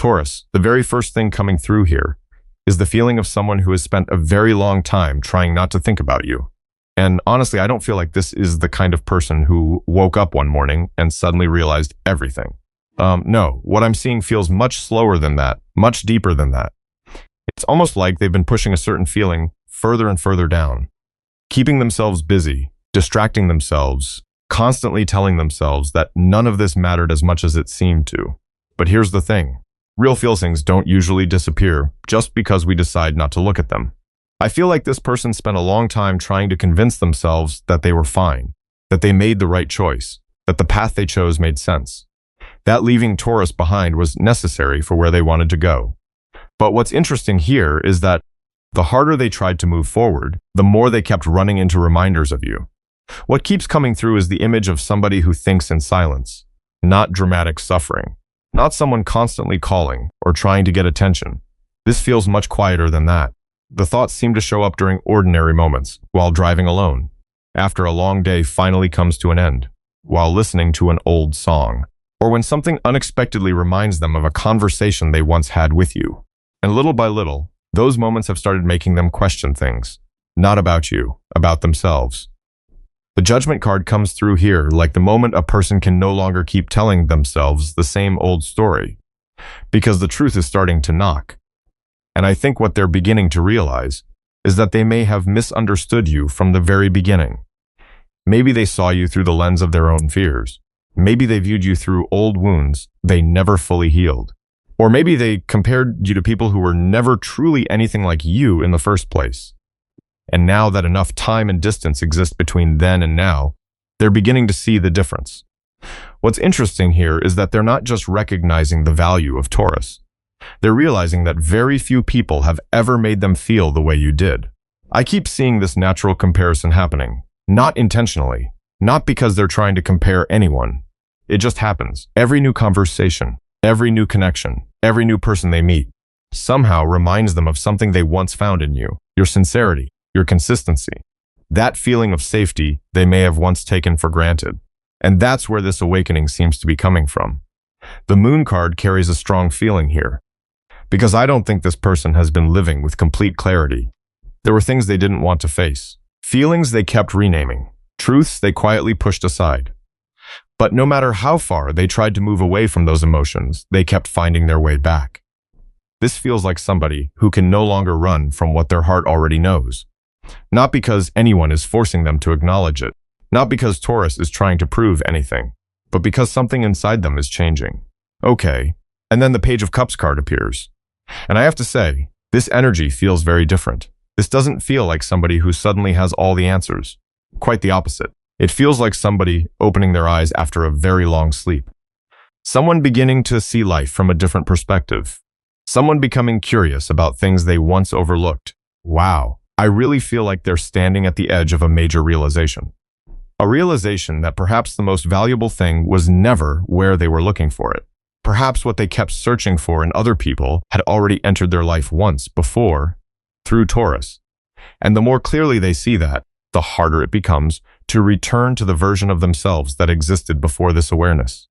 Taurus, the very first thing coming through here is the feeling of someone who has spent a very long time trying not to think about you. And honestly, I don't feel like this is the kind of person who woke up one morning and suddenly realized everything. No, what I'm seeing feels much slower than that, much deeper than that. It's almost like they've been pushing a certain feeling further and further down, keeping themselves busy, distracting themselves, constantly telling themselves that none of this mattered as much as it seemed to. But here's the thing. Real feelings don't usually disappear just because we decide not to look at them. I feel like this person spent a long time trying to convince themselves that they were fine, that they made the right choice, that the path they chose made sense. That leaving Taurus behind was necessary for where they wanted to go. But what's interesting here is that the harder they tried to move forward, the more they kept running into reminders of you. What keeps coming through is the image of somebody who thinks in silence, not dramatic suffering, not someone constantly calling or trying to get attention. This feels much quieter than that. The thoughts seem to show up during ordinary moments, while driving alone, after a long day finally comes to an end, while listening to an old song, or when something unexpectedly reminds them of a conversation they once had with you. And little by little, those moments have started making them question things, not about you, about themselves. The Judgment card comes through here like the moment a person can no longer keep telling themselves the same old story, because the truth is starting to knock. And I think what they're beginning to realize is that they may have misunderstood you from the very beginning. Maybe they saw you through the lens of their own fears. Maybe they viewed you through old wounds they never fully healed. Or maybe they compared you to people who were never truly anything like you in the first place. And now that enough time and distance exist between then and now, they're beginning to see the difference. What's interesting here is that they're not just recognizing the value of Taurus. They're realizing that very few people have ever made them feel the way you did. I keep seeing this natural comparison happening, not intentionally, not because they're trying to compare anyone. It just happens. Every new conversation, every new connection, every new person they meet, somehow reminds them of something they once found in you, your sincerity, your consistency, that feeling of safety they may have once taken for granted. And that's where this awakening seems to be coming from. The Moon card carries a strong feeling here, because I don't think this person has been living with complete clarity. There were things they didn't want to face, feelings they kept renaming, truths they quietly pushed aside. But no matter how far they tried to move away from those emotions, they kept finding their way back. This feels like somebody who can no longer run from what their heart already knows. Not because anyone is forcing them to acknowledge it, not because Taurus is trying to prove anything, but because something inside them is changing. Okay, and then the Page of Cups card appears. And I have to say, this energy feels very different. This doesn't feel like somebody who suddenly has all the answers. Quite the opposite. It feels like somebody opening their eyes after a very long sleep. Someone beginning to see life from a different perspective. Someone becoming curious about things they once overlooked. Wow, I really feel like they're standing at the edge of a major realization. A realization that perhaps the most valuable thing was never where they were looking for it. Perhaps what they kept searching for in other people had already entered their life once before, through Taurus. And the more clearly they see that, the harder it becomes to return to the version of themselves that existed before this awareness.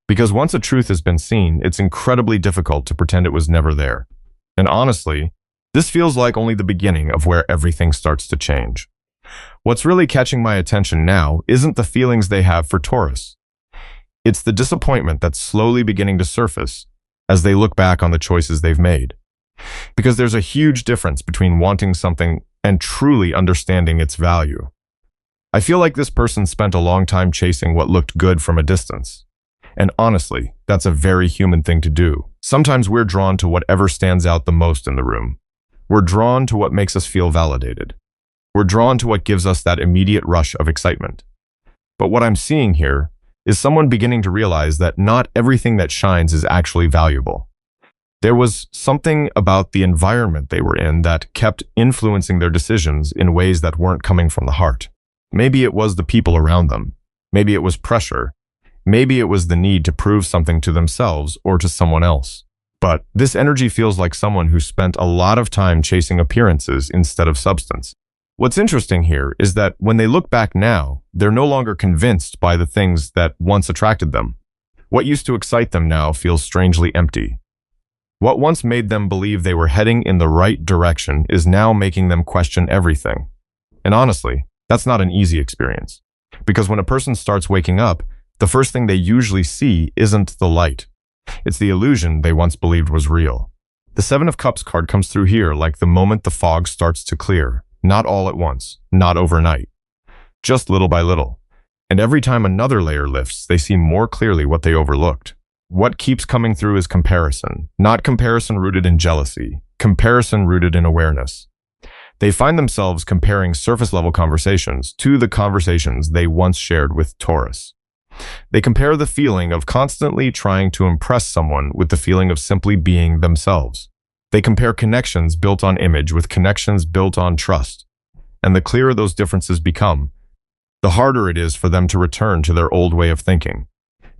Because once a truth has been seen, it's incredibly difficult to pretend it was never there. And honestly, this feels like only the beginning of where everything starts to change. What's really catching my attention now isn't the feelings they have for Taurus. It's the disappointment that's slowly beginning to surface as they look back on the choices they've made. Because there's a huge difference between wanting something and truly understanding its value. I feel like this person spent a long time chasing what looked good from a distance. And honestly, that's a very human thing to do. Sometimes we're drawn to whatever stands out the most in the room. We're drawn to what makes us feel validated. We're drawn to what gives us that immediate rush of excitement. But what I'm seeing here is someone beginning to realize that not everything that shines is actually valuable. There was something about the environment they were in that kept influencing their decisions in ways that weren't coming from the heart. Maybe it was the people around them. Maybe it was pressure. Maybe it was the need to prove something to themselves or to someone else. But this energy feels like someone who spent a lot of time chasing appearances instead of substance. What's interesting here is that when they look back now, they're no longer convinced by the things that once attracted them. What used to excite them now feels strangely empty. What once made them believe they were heading in the right direction is now making them question everything. And honestly, that's not an easy experience. Because when a person starts waking up, the first thing they usually see isn't the light. It's the illusion they once believed was real. The Seven of Cups card comes through here like the moment the fog starts to clear. Not all at once, not overnight. Just little by little. And every time another layer lifts, they see more clearly what they overlooked. What keeps coming through is comparison. Not comparison rooted in jealousy. Comparison rooted in awareness. They find themselves comparing surface-level conversations to the conversations they once shared with Taurus. They compare the feeling of constantly trying to impress someone with the feeling of simply being themselves. They compare connections built on image with connections built on trust. And the clearer those differences become, the harder it is for them to return to their old way of thinking.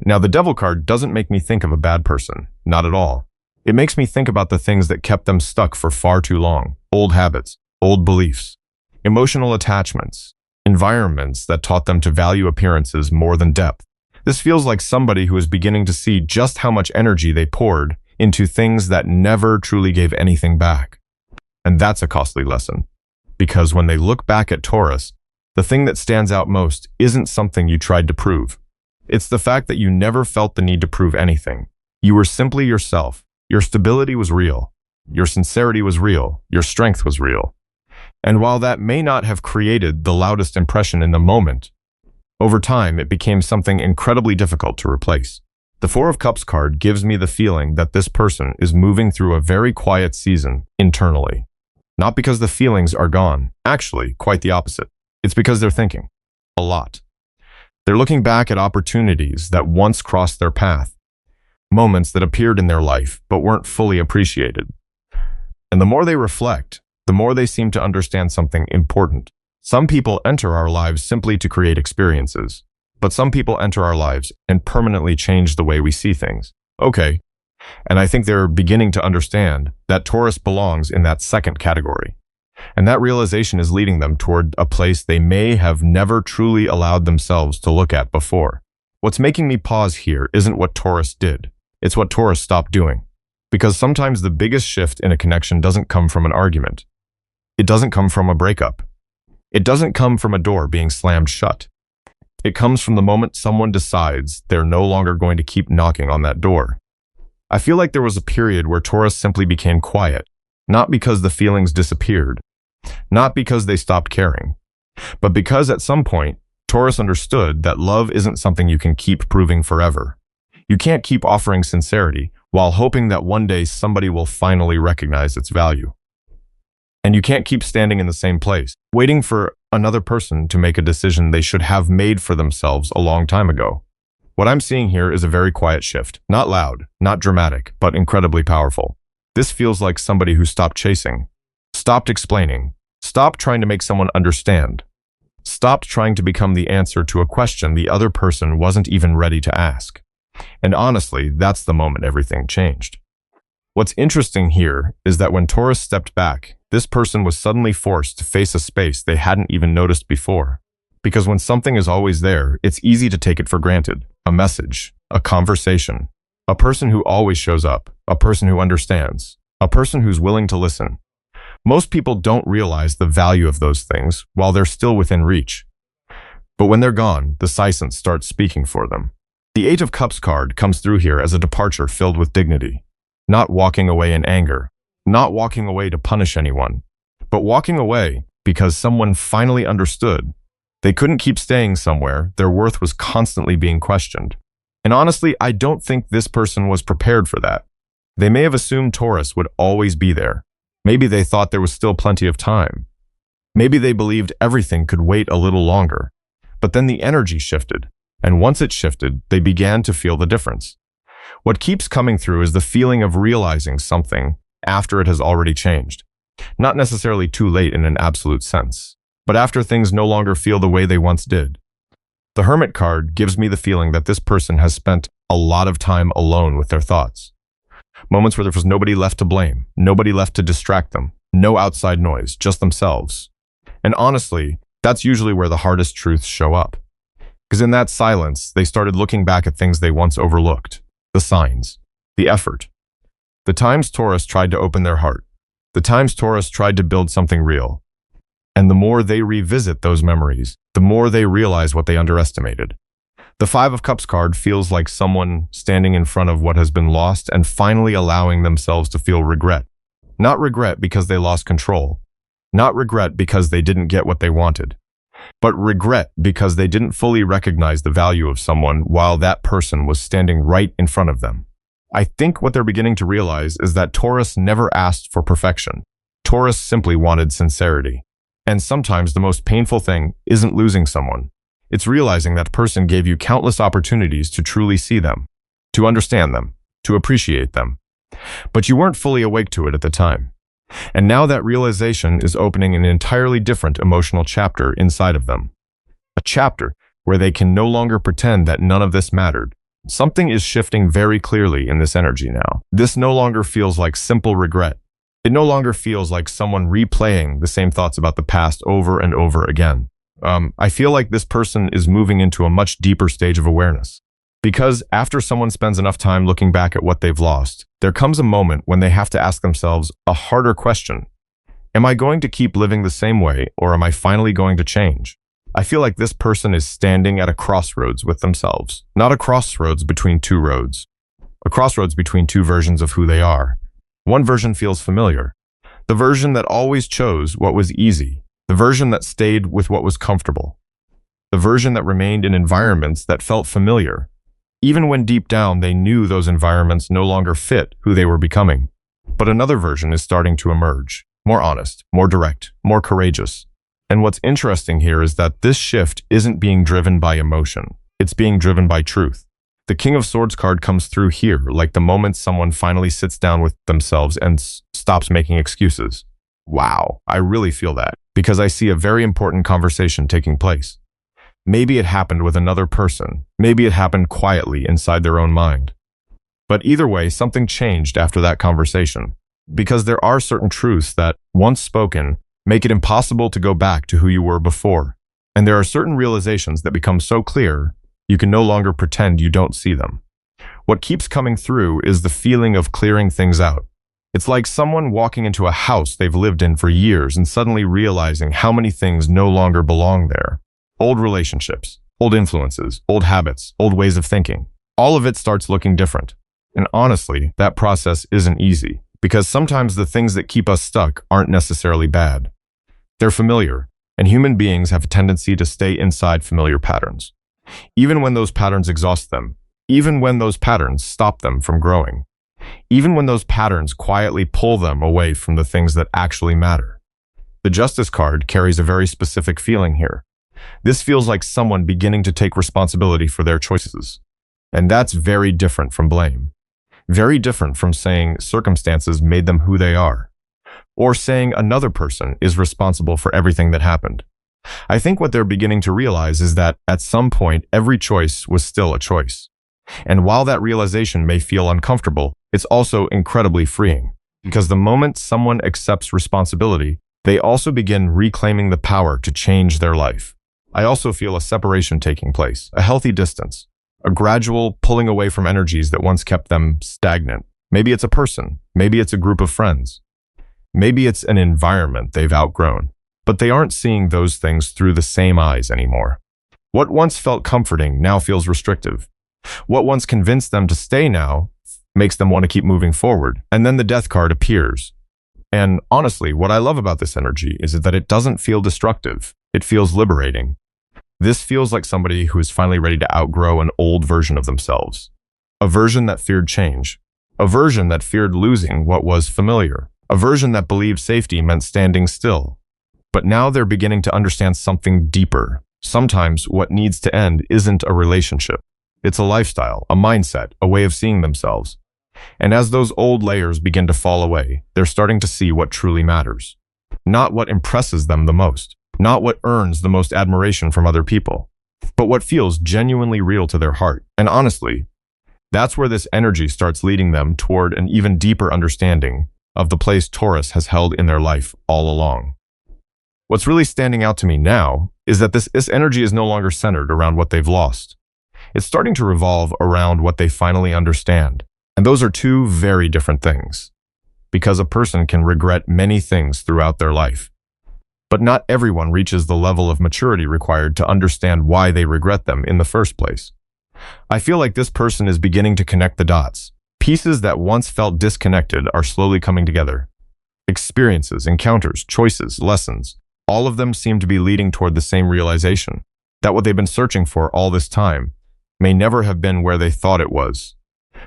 Now, the Devil card doesn't make me think of a bad person. Not at all. It makes me think about the things that kept them stuck for far too long. Old habits, old beliefs, emotional attachments, environments that taught them to value appearances more than depth. This feels like somebody who is beginning to see just how much energy they poured into things that never truly gave anything back. And that's a costly lesson. Because when they look back at Taurus, the thing that stands out most isn't something you tried to prove. It's the fact that you never felt the need to prove anything. You were simply yourself. Your stability was real. Your sincerity was real. Your strength was real. And while that may not have created the loudest impression in the moment, over time it became something incredibly difficult to replace. The Four of Cups card gives me the feeling that this person is moving through a very quiet season internally. Not because the feelings are gone. Actually, quite the opposite. It's because they're thinking. A lot. They're looking back at opportunities that once crossed their path. Moments that appeared in their life but weren't fully appreciated. And the more they reflect, the more they seem to understand something important. Some people enter our lives simply to create experiences, but some people enter our lives and permanently change the way we see things. Okay, and I think they're beginning to understand that Taurus belongs in that second category. And that realization is leading them toward a place they may have never truly allowed themselves to look at before. What's making me pause here isn't what Taurus did. It's what Taurus stopped doing. Because sometimes the biggest shift in a connection doesn't come from an argument. It doesn't come from a breakup. It doesn't come from a door being slammed shut. It comes from the moment someone decides they're no longer going to keep knocking on that door. I feel like there was a period where Taurus simply became quiet, not because the feelings disappeared, not because they stopped caring, but because at some point, Taurus understood that love isn't something you can keep proving forever. You can't keep offering sincerity while hoping that one day somebody will finally recognize its value. And you can't keep standing in the same place, waiting for another person to make a decision they should have made for themselves a long time ago. What I'm seeing here is a very quiet shift, not loud, not dramatic, but incredibly powerful. This feels like somebody who stopped chasing, stopped explaining, stopped trying to make someone understand, stopped trying to become the answer to a question the other person wasn't even ready to ask. And honestly, that's the moment everything changed. What's interesting here is that when Taurus stepped back, this person was suddenly forced to face a space they hadn't even noticed before. Because when something is always there, it's easy to take it for granted. A message, a conversation, a person who always shows up, a person who understands, a person who's willing to listen. Most people don't realize the value of those things while they're still within reach. But when they're gone, the silence starts speaking for them. The Eight of Cups card comes through here as a departure filled with dignity. Not walking away in anger, not walking away to punish anyone, but walking away because someone finally understood they couldn't keep staying somewhere their worth was constantly being questioned. And honestly, I don't think this person was prepared for that. They may have assumed Taurus would always be there. Maybe they thought there was still plenty of time. Maybe they believed everything could wait a little longer. But then the energy shifted. And once it shifted, they began to feel the difference. What keeps coming through is the feeling of realizing something after it has already changed. Not necessarily too late in an absolute sense, but after things no longer feel the way they once did. The Hermit card gives me the feeling that this person has spent a lot of time alone with their thoughts. Moments where there was nobody left to blame, nobody left to distract them, no outside noise, just themselves. And honestly, that's usually where the hardest truths show up. Because in that silence, they started looking back at things they once overlooked. The signs, the effort, The times Taurus tried to open their heart. The times Taurus tried to build something real. And the more they revisit those memories, the more they realize what they underestimated. The Five of Cups card feels like someone standing in front of what has been lost and finally allowing themselves to feel regret. Not regret because they lost control. Not regret because they didn't get what they wanted. But regret because they didn't fully recognize the value of someone while that person was standing right in front of them. I think what they're beginning to realize is that Taurus never asked for perfection. Taurus simply wanted sincerity. And sometimes the most painful thing isn't losing someone. It's realizing that person gave you countless opportunities to truly see them, to understand them, to appreciate them. But you weren't fully awake to it at the time. And now that realization is opening an entirely different emotional chapter inside of them. A chapter where they can no longer pretend that none of this mattered. Something is shifting very clearly in this energy now. This no longer feels like simple regret. It no longer feels like someone replaying the same thoughts about the past over and over again. I feel like this person is moving into a much deeper stage of awareness. Because after someone spends enough time looking back at what they've lost, there comes a moment when they have to ask themselves a harder question. Am I going to keep living the same way, or am I finally going to change? I feel like this person is standing at a crossroads with themselves. Not a crossroads between two roads. A crossroads between two versions of who they are. One version feels familiar. The version that always chose what was easy. The version that stayed with what was comfortable. The version that remained in environments that felt familiar, even when deep down they knew those environments no longer fit who they were becoming. But another version is starting to emerge, more honest, more direct, more courageous. And what's interesting here is that this shift isn't being driven by emotion. It's being driven by truth. The King of Swords card comes through here, like the moment someone finally sits down with themselves and stops making excuses. Wow, I really feel that, because I see a very important conversation taking place. Maybe it happened with another person. Maybe it happened quietly inside their own mind. But either way, something changed after that conversation. Because there are certain truths that, once spoken, make it impossible to go back to who you were before. And there are certain realizations that become so clear, you can no longer pretend you don't see them. What keeps coming through is the feeling of clearing things out. It's like someone walking into a house they've lived in for years and suddenly realizing how many things no longer belong there. Old relationships, old influences, old habits, old ways of thinking. All of it starts looking different. And honestly, that process isn't easy, because sometimes the things that keep us stuck aren't necessarily bad. They're familiar, and human beings have a tendency to stay inside familiar patterns. Even when those patterns exhaust them, even when those patterns stop them from growing, even when those patterns quietly pull them away from the things that actually matter. The Justice card carries a very specific feeling here. This feels like someone beginning to take responsibility for their choices. And that's very different from blame. Very different from saying circumstances made them who they are, or saying another person is responsible for everything that happened. I think what they're beginning to realize is that at some point, every choice was still a choice. And while that realization may feel uncomfortable, it's also incredibly freeing. Because the moment someone accepts responsibility, they also begin reclaiming the power to change their life. I also feel a separation taking place, a healthy distance, a gradual pulling away from energies that once kept them stagnant. Maybe it's a person, maybe it's a group of friends, maybe it's an environment they've outgrown, but they aren't seeing those things through the same eyes anymore. What once felt comforting now feels restrictive. What once convinced them to stay now makes them want to keep moving forward. And then the Death card appears. And honestly, what I love about this energy is that it doesn't feel destructive. It feels liberating. This feels like somebody who is finally ready to outgrow an old version of themselves. A version that feared change. A version that feared losing what was familiar. A version that believed safety meant standing still. But now they're beginning to understand something deeper. Sometimes what needs to end isn't a relationship. It's a lifestyle, a mindset, a way of seeing themselves. And as those old layers begin to fall away, they're starting to see what truly matters. Not what impresses them the most. Not what earns the most admiration from other people, but what feels genuinely real to their heart. And honestly, that's where this energy starts leading them toward an even deeper understanding of the place Taurus has held in their life all along. What's really standing out to me now is that this energy is no longer centered around what they've lost. It's starting to revolve around what they finally understand. And those are two very different things, because a person can regret many things throughout their life. But not everyone reaches the level of maturity required to understand why they regret them in the first place. I feel like this person is beginning to connect the dots. Pieces that once felt disconnected are slowly coming together. Experiences, encounters, choices, lessons, all of them seem to be leading toward the same realization, that what they've been searching for all this time may never have been where they thought it was.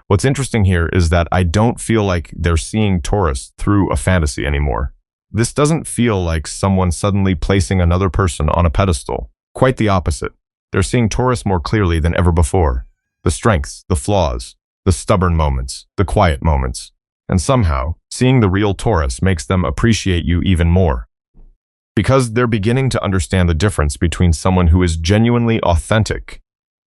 What's interesting here is that I don't feel like they're seeing Taurus through a fantasy anymore. This doesn't feel like someone suddenly placing another person on a pedestal. Quite the opposite. They're seeing Taurus more clearly than ever before. The strengths, the flaws, the stubborn moments, the quiet moments. And somehow, seeing the real Taurus makes them appreciate you even more. Because they're beginning to understand the difference between someone who is genuinely authentic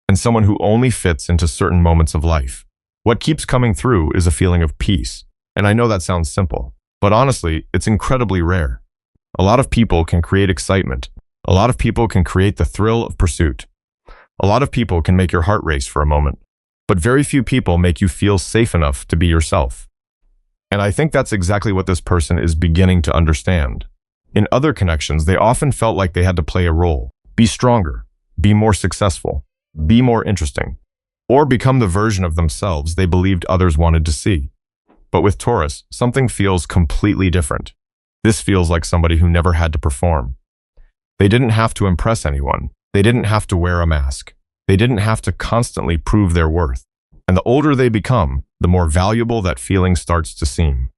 and someone who only fits into certain moments of life. What keeps coming through is a feeling of peace. And I know that sounds simple, but honestly, it's incredibly rare. A lot of people can create excitement. A lot of people can create the thrill of pursuit. A lot of people can make your heart race for a moment. But very few people make you feel safe enough to be yourself. And I think that's exactly what this person is beginning to understand. In other connections, they often felt like they had to play a role, be stronger, be more successful, be more interesting, or become the version of themselves they believed others wanted to see. But with Taurus, something feels completely different. This feels like somebody who never had to perform. They didn't have to impress anyone. They didn't have to wear a mask. They didn't have to constantly prove their worth. And the older they become, the more valuable that feeling starts to seem.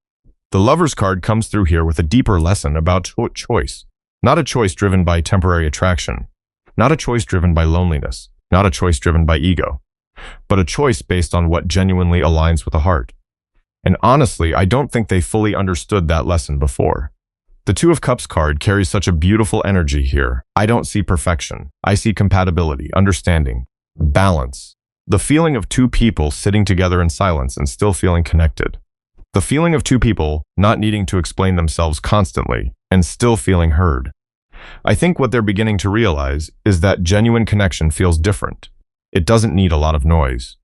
The Lover's card comes through here with a deeper lesson about choice. Not a choice driven by temporary attraction. Not a choice driven by loneliness. Not a choice driven by ego. But a choice based on what genuinely aligns with the heart. And honestly, I don't think they fully understood that lesson before. The Two of Cups card carries such a beautiful energy here. I don't see perfection. I see compatibility, understanding, balance. The feeling of two people sitting together in silence and still feeling connected. The feeling of two people not needing to explain themselves constantly and still feeling heard. I think what they're beginning to realize is that genuine connection feels different. It doesn't need a lot of noise.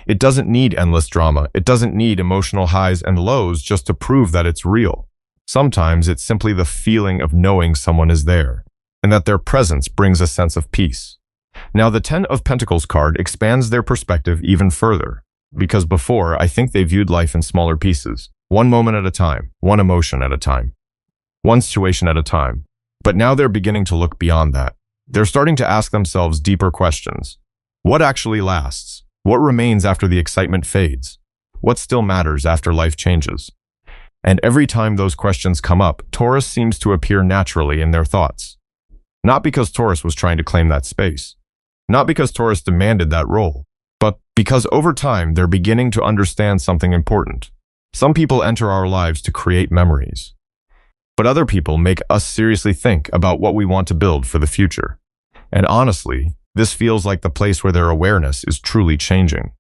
It doesn't need endless drama. It doesn't need emotional highs and lows just to prove that it's real. Sometimes it's simply the feeling of knowing someone is there, and that their presence brings a sense of peace. Now, the Ten of Pentacles card expands their perspective even further, because before, I think they viewed life in smaller pieces, one moment at a time, one emotion at a time, one situation at a time. But now they're beginning to look beyond that. They're starting to ask themselves deeper questions. What actually lasts? What remains after the excitement fades? What still matters after life changes? And every time those questions come up, Taurus seems to appear naturally in their thoughts. Not because Taurus was trying to claim that space. Not because Taurus demanded that role. But because over time, they're beginning to understand something important. Some people enter our lives to create memories. But other people make us seriously think about what we want to build for the future. And honestly, this feels like the place where their awareness is truly changing.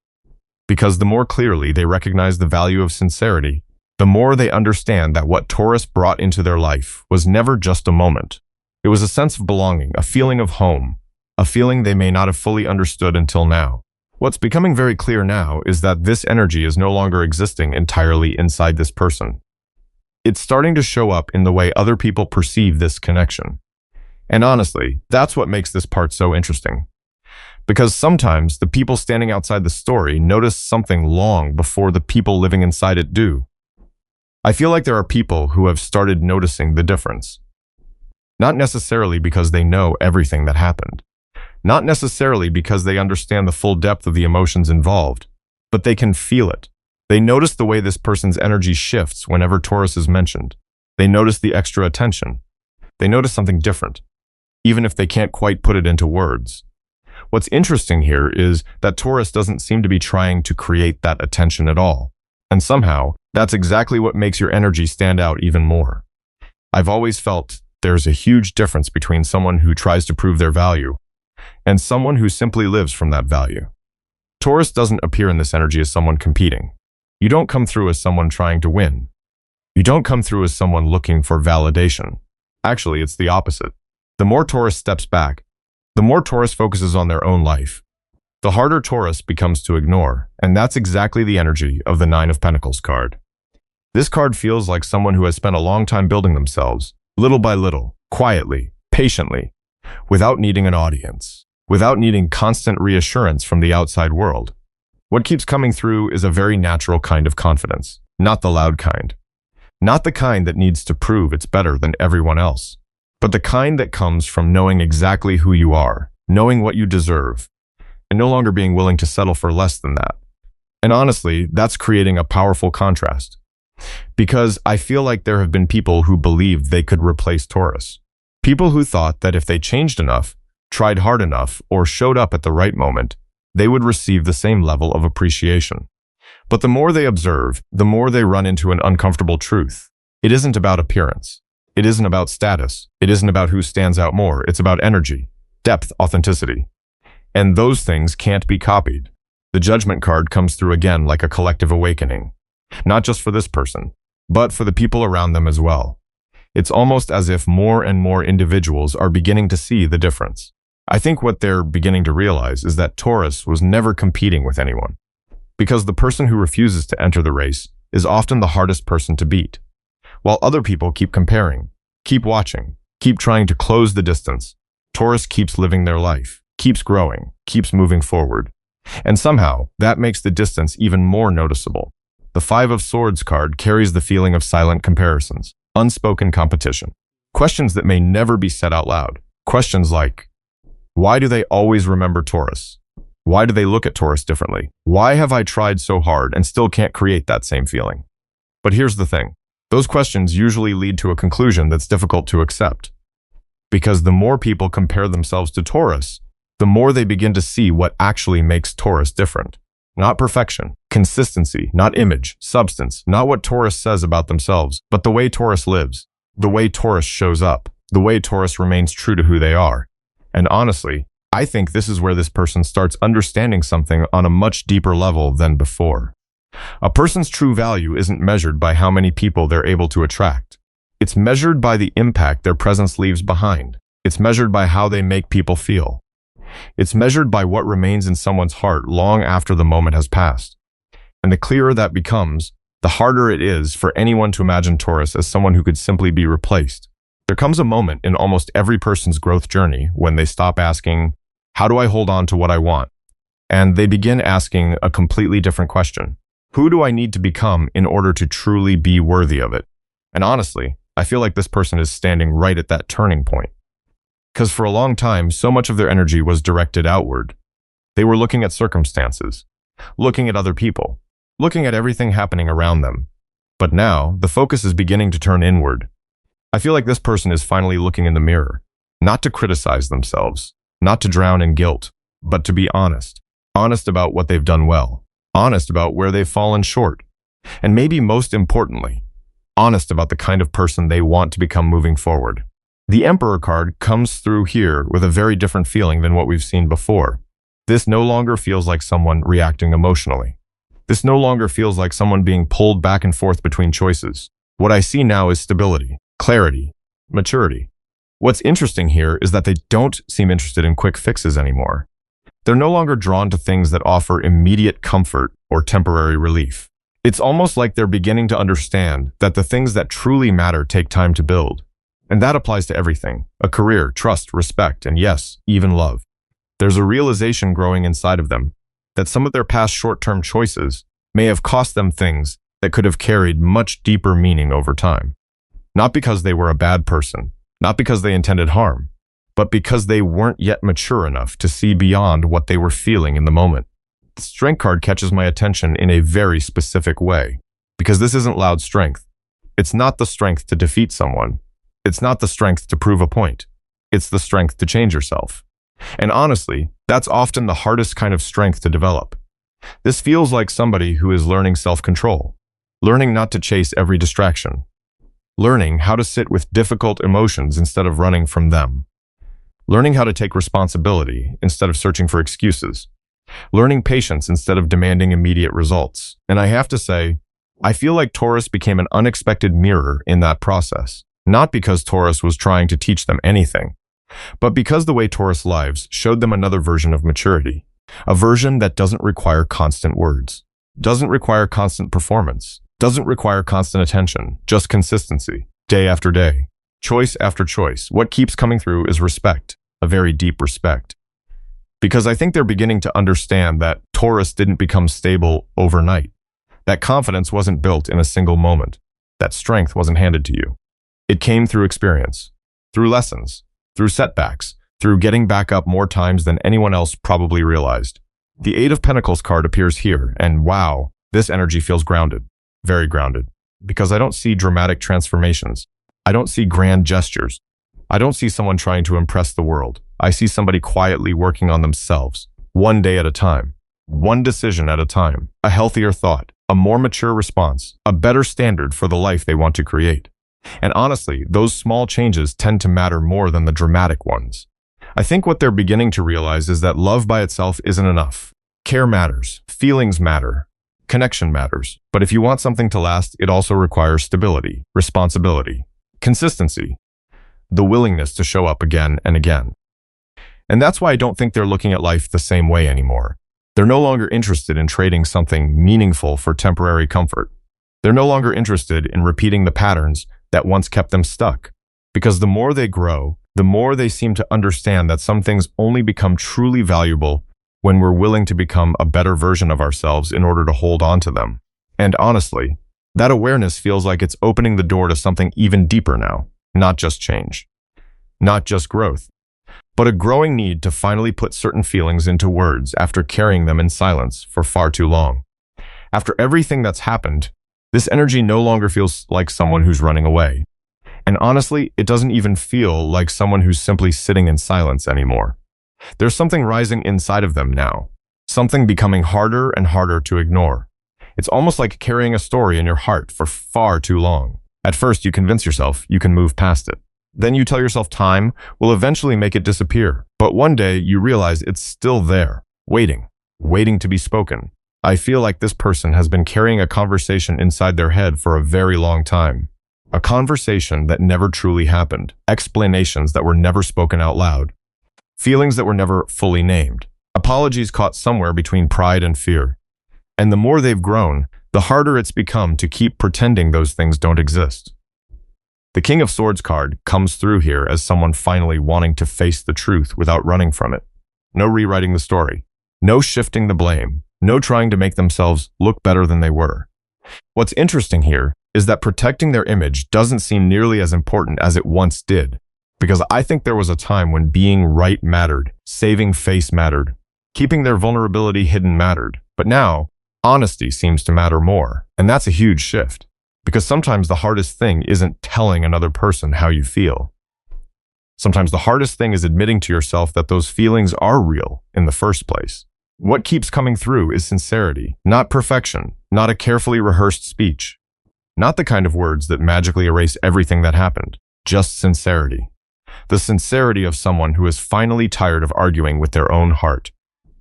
Because the more clearly they recognize the value of sincerity, the more they understand that what Taurus brought into their life was never just a moment. It was a sense of belonging, a feeling of home, a feeling they may not have fully understood until now. What's becoming very clear now is that this energy is no longer existing entirely inside this person. It's starting to show up in the way other people perceive this connection. And honestly, that's what makes this part so interesting. Because sometimes the people standing outside the story notice something long before the people living inside it do. I feel like there are people who have started noticing the difference. Not necessarily because they know everything that happened. Not necessarily because they understand the full depth of the emotions involved, but they can feel it. They notice the way this person's energy shifts whenever Taurus is mentioned. They notice the extra attention. They notice something different, even if they can't quite put it into words. What's interesting here is that Taurus doesn't seem to be trying to create that attention at all. And somehow, that's exactly what makes your energy stand out even more. I've always felt there's a huge difference between someone who tries to prove their value and someone who simply lives from that value. Taurus doesn't appear in this energy as someone competing. You don't come through as someone trying to win. You don't come through as someone looking for validation. Actually, it's the opposite. The more Taurus steps back, the more Taurus focuses on their own life. the harder Taurus becomes to ignore, and that's exactly the energy of the Nine of Pentacles card. This card feels like someone who has spent a long time building themselves, little by little, quietly, patiently, without needing an audience, without needing constant reassurance from the outside world. What keeps coming through is a very natural kind of confidence, not the loud kind. Not the kind that needs to prove it's better than everyone else, but the kind that comes from knowing exactly who you are, knowing what you deserve, and no longer being willing to settle for less than that. And honestly, that's creating a powerful contrast. Because I feel like there have been people who believed they could replace Taurus. People who thought that if they changed enough, tried hard enough, or showed up at the right moment, they would receive the same level of appreciation. But the more they observe, the more they run into an uncomfortable truth. It isn't about appearance. It isn't about status. It isn't about who stands out more. It's about energy, depth, authenticity. And those things can't be copied. The Judgment card comes through again like a collective awakening. Not just for this person, but for the people around them as well. It's almost as if more and more individuals are beginning to see the difference. I think what they're beginning to realize is that Taurus was never competing with anyone. Because the person who refuses to enter the race is often the hardest person to beat. While other people keep comparing, keep watching, keep trying to close the distance, Taurus keeps living their life, keeps growing, keeps moving forward. And somehow, that makes the distance even more noticeable. The Five of Swords card carries the feeling of silent comparisons, unspoken competition. Questions that may never be said out loud. Questions like, why do they always remember Taurus? Why do they look at Taurus differently? Why have I tried so hard and still can't create that same feeling? But here's the thing. Those questions usually lead to a conclusion that's difficult to accept. Because the more people compare themselves to Taurus, the more they begin to see what actually makes Taurus different. Not perfection, consistency, not image, substance, not what Taurus says about themselves, but the way Taurus lives, the way Taurus shows up, the way Taurus remains true to who they are. And honestly, I think this is where this person starts understanding something on a much deeper level than before. A person's true value isn't measured by how many people they're able to attract. It's measured by the impact their presence leaves behind. It's measured by how they make people feel. It's measured by what remains in someone's heart long after the moment has passed. And the clearer that becomes, the harder it is for anyone to imagine Taurus as someone who could simply be replaced. There comes a moment in almost every person's growth journey when they stop asking, how do I hold on to what I want? And they begin asking a completely different question. Who do I need to become in order to truly be worthy of it? And honestly, I feel like this person is standing right at that turning point. Because for a long time, so much of their energy was directed outward. They were looking at circumstances, looking at other people, looking at everything happening around them. But now, the focus is beginning to turn inward. I feel like this person is finally looking in the mirror, not to criticize themselves, not to drown in guilt, but to be honest. Honest about what they've done well, honest about where they've fallen short, and maybe most importantly, honest about the kind of person they want to become moving forward. The Emperor card comes through here with a very different feeling than what we've seen before. This no longer feels like someone reacting emotionally. This no longer feels like someone being pulled back and forth between choices. What I see now is stability, clarity, maturity. What's interesting here is that they don't seem interested in quick fixes anymore. They're no longer drawn to things that offer immediate comfort or temporary relief. It's almost like they're beginning to understand that the things that truly matter take time to build. And that applies to everything: a career, trust, respect, and yes, even love. There's a realization growing inside of them that some of their past short-term choices may have cost them things that could have carried much deeper meaning over time. Not because they were a bad person, not because they intended harm, but because they weren't yet mature enough to see beyond what they were feeling in the moment. The Strength card catches my attention in a very specific way, because this isn't loud strength. It's not the strength to defeat someone. It's not the strength to prove a point. It's the strength to change yourself. And honestly, that's often the hardest kind of strength to develop. This feels like somebody who is learning self-control, learning not to chase every distraction, learning how to sit with difficult emotions instead of running from them, learning how to take responsibility instead of searching for excuses, learning patience instead of demanding immediate results. And I have to say, I feel like Taurus became an unexpected mirror in that process. Not because Taurus was trying to teach them anything, but because the way Taurus lives showed them another version of maturity, A version that doesn't require constant words, doesn't require constant performance, doesn't require constant attention, just consistency, day after day, choice after choice. What keeps coming through is respect, a very deep respect. Because I think they're beginning to understand that Taurus didn't become stable overnight. That confidence wasn't built in a single moment. That strength wasn't handed to you. It came through experience, through lessons, through setbacks, through getting back up more times than anyone else probably realized. The Eight of Pentacles card appears here, and wow, this energy feels grounded, very grounded. Because I don't see dramatic transformations. I don't see grand gestures. I don't see someone trying to impress the world. I see somebody quietly working on themselves, one day at a time, one decision at a time, a healthier thought, a more mature response, a better standard for the life they want to create. And honestly, those small changes tend to matter more than the dramatic ones. I think what they're beginning to realize is that love by itself isn't enough. Care matters, feelings matter, connection matters. But if you want something to last, it also requires stability, responsibility, consistency, the willingness to show up again and again. And that's why I don't think they're looking at life the same way anymore. They're no longer interested in trading something meaningful for temporary comfort. They're no longer interested in repeating the patterns that once kept them stuck. Because the more they grow, the more they seem to understand that some things only become truly valuable when we're willing to become a better version of ourselves in order to hold on to them. And honestly, that awareness feels like it's opening the door to something even deeper now. Not just change, not just growth, but a growing need to finally put certain feelings into words after carrying them in silence for far too long. After everything that's happened, this energy no longer feels like someone who's running away. And honestly, it doesn't even feel like someone who's simply sitting in silence anymore. There's something rising inside of them now, something becoming harder and harder to ignore. It's almost like carrying a story in your heart for far too long. At first, you convince yourself you can move past it. Then you tell yourself time will eventually make it disappear. But one day you realize it's still there, waiting to be spoken. I feel like this person has been carrying a conversation inside their head for a very long time. A conversation that never truly happened. Explanations that were never spoken out loud. Feelings that were never fully named. Apologies caught somewhere between pride and fear. And the more they've grown, the harder it's become to keep pretending those things don't exist. The King of Swords card comes through here as someone finally wanting to face the truth without running from it. No rewriting the story. No shifting the blame. No trying to make themselves look better than they were. What's interesting here is that protecting their image doesn't seem nearly as important as it once did. Because I think there was a time when being right mattered, saving face mattered, keeping their vulnerability hidden mattered. But now, honesty seems to matter more, and that's a huge shift. Because sometimes the hardest thing isn't telling another person how you feel. Sometimes the hardest thing is admitting to yourself that those feelings are real in the first place. What keeps coming through is sincerity, not perfection, not a carefully rehearsed speech. Not the kind of words that magically erase everything that happened, just sincerity. The sincerity of someone who is finally tired of arguing with their own heart.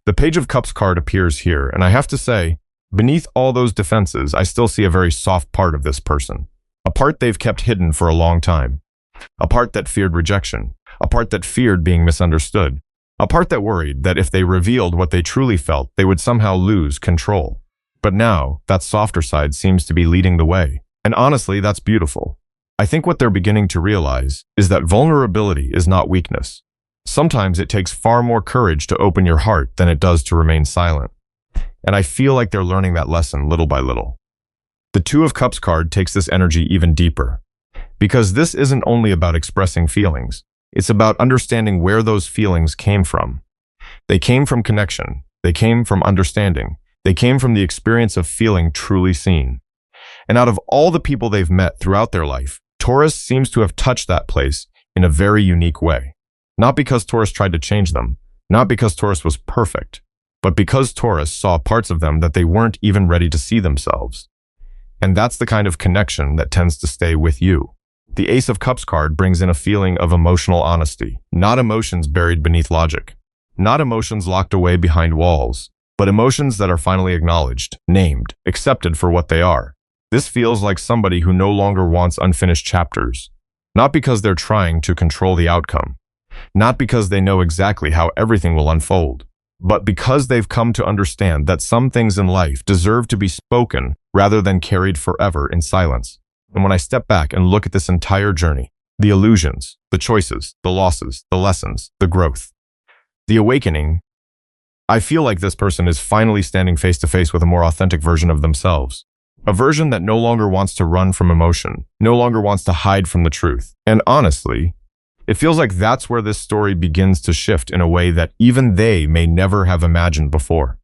The Page of Cups card appears here, and I have to say, beneath all those defenses, I still see a very soft part of this person. A part they've kept hidden for a long time. A part that feared rejection. A part that feared being misunderstood. A part that worried that if they revealed what they truly felt, they would somehow lose control. But now, that softer side seems to be leading the way. And honestly, that's beautiful. I think what they're beginning to realize is that vulnerability is not weakness. Sometimes it takes far more courage to open your heart than it does to remain silent. And I feel like they're learning that lesson little by little. The Two of Cups card takes this energy even deeper. Because this isn't only about expressing feelings. It's about understanding where those feelings came from. They came from connection. They came from understanding. They came from the experience of feeling truly seen. And out of all the people they've met throughout their life, Taurus seems to have touched that place in a very unique way. Not because Taurus tried to change them, not because Taurus was perfect, but because Taurus saw parts of them that they weren't even ready to see themselves. And that's the kind of connection that tends to stay with you. The Ace of Cups card brings in a feeling of emotional honesty, not emotions buried beneath logic, not emotions locked away behind walls, but emotions that are finally acknowledged, named, accepted for what they are. This feels like somebody who no longer wants unfinished chapters, not because they're trying to control the outcome, not because they know exactly how everything will unfold, but because they've come to understand that some things in life deserve to be spoken rather than carried forever in silence. And when I step back and look at this entire journey, the illusions, the choices, the losses, the lessons, the growth, the awakening, I feel like this person is finally standing face to face with a more authentic version of themselves. A version that no longer wants to run from emotion, no longer wants to hide from the truth. And honestly, it feels like that's where this story begins to shift in a way that even they may never have imagined before.